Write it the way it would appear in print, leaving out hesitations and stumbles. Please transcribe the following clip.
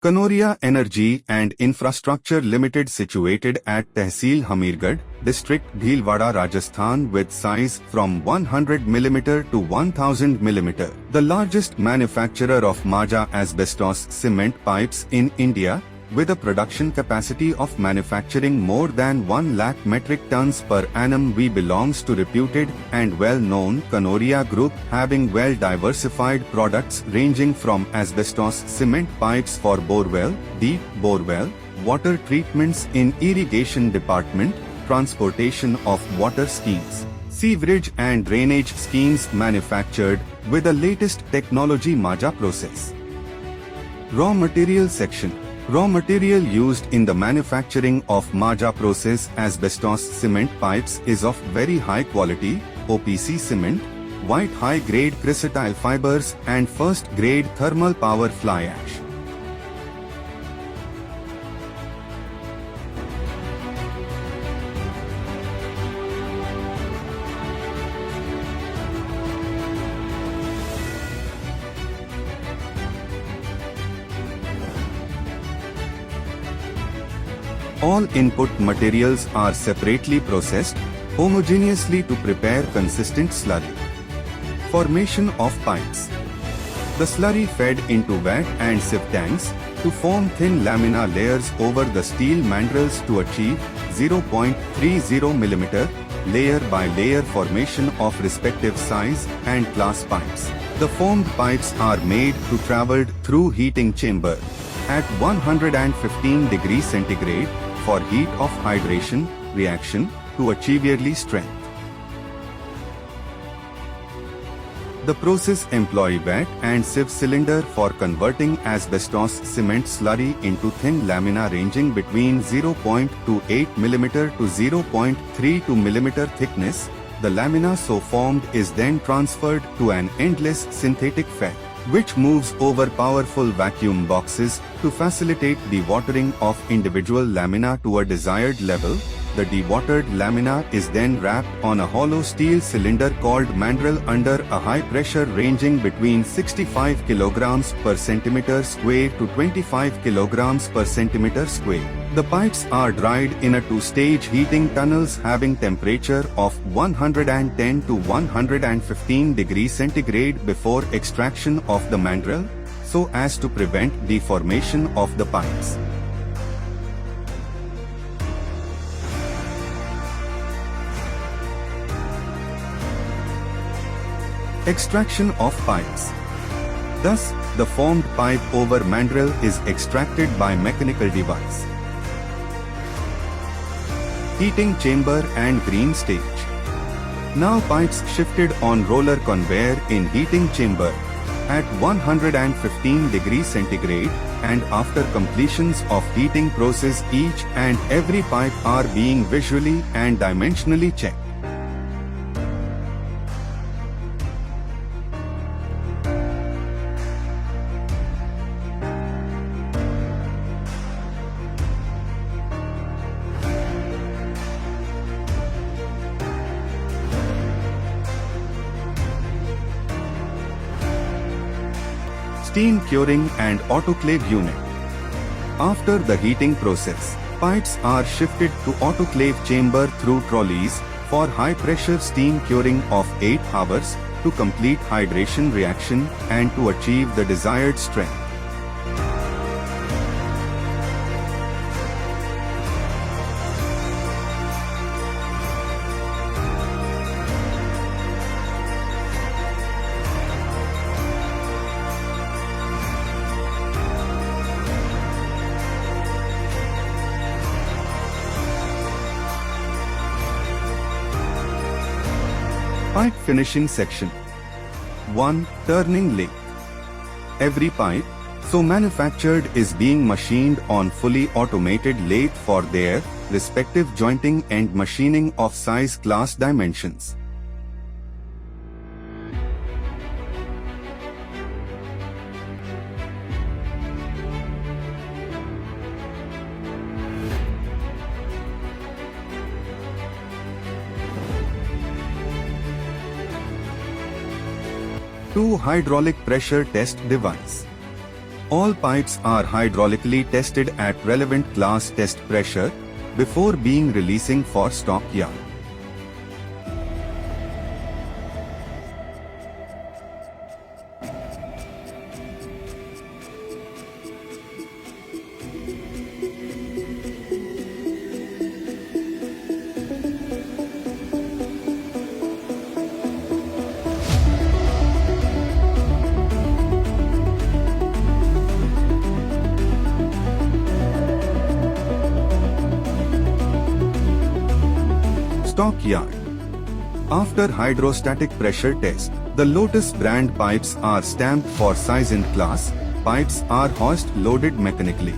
Kanoria Energy and Infrastructure Limited, situated at Tehsil Hamirgarh, district Bhilwara, Rajasthan, with size from 100 mm to 1000 mm. The largest manufacturer of Maja asbestos cement pipes in India, with a production capacity of manufacturing more than 1 lakh metric tons per annum. We belongs to reputed and well-known Kanoria Group, having well-diversified products ranging from asbestos cement pipes for borewell, deep borewell, water treatments in irrigation department, transportation of water schemes, sewerage and drainage schemes, manufactured with the latest technology Maja process. Raw material section. Raw material used in the manufacturing of Maja process asbestos cement pipes is of very high quality, OPC cement, white high-grade chrysotile fibers and first-grade thermal power fly ash. All input materials are separately processed homogeneously to prepare consistent slurry. Formation of pipes. The slurry fed into vat and sieve tanks to form thin lamina layers over the steel mandrels to achieve 0.30 mm layer by layer formation of respective size and class pipes. The formed pipes are made to travel through heating chamber at 115 degrees centigrade for heat of hydration reaction to achieve yearly strength. The process employ vat and sieve cylinder for converting asbestos cement slurry into thin lamina ranging between 0.28 mm to 0.32 mm thickness. The lamina so formed is then transferred to an endless synthetic fed, which moves over powerful vacuum boxes to facilitate dewatering of individual lamina to a desired level. The dewatered lamina is then wrapped on a hollow steel cylinder called mandrel under a high pressure ranging between 65 kg per centimeter square to 25 kg per centimeter square. The pipes are dried in a two-stage heating tunnels having temperature of 110 to 115 degrees centigrade before extraction of the mandrel, so as to prevent deformation of the pipes. Extraction of pipes. Thus, the formed pipe over mandrel is extracted by mechanical device. Heating chamber and green stage. Now pipes shifted on roller conveyor in heating chamber at 115 degrees centigrade, and after completions of heating process each and every pipe are being visually and dimensionally checked. Steam curing and autoclave unit. After the heating process, pipes are shifted to autoclave chamber through trolleys for high pressure steam curing of 8 hours to complete hydration reaction and to achieve the desired strength. Pipe finishing section. 1. Turning lathe. Every pipe so manufactured is being machined on fully automated lathe for their respective jointing and machining of size, class, dimensions. Two hydraulic pressure test device. All pipes are hydraulically tested at relevant class test pressure before being releasing for stock yard. Stockyard. After hydrostatic pressure test, the Lotus brand pipes are stamped for size and class. Pipes are hoist loaded mechanically.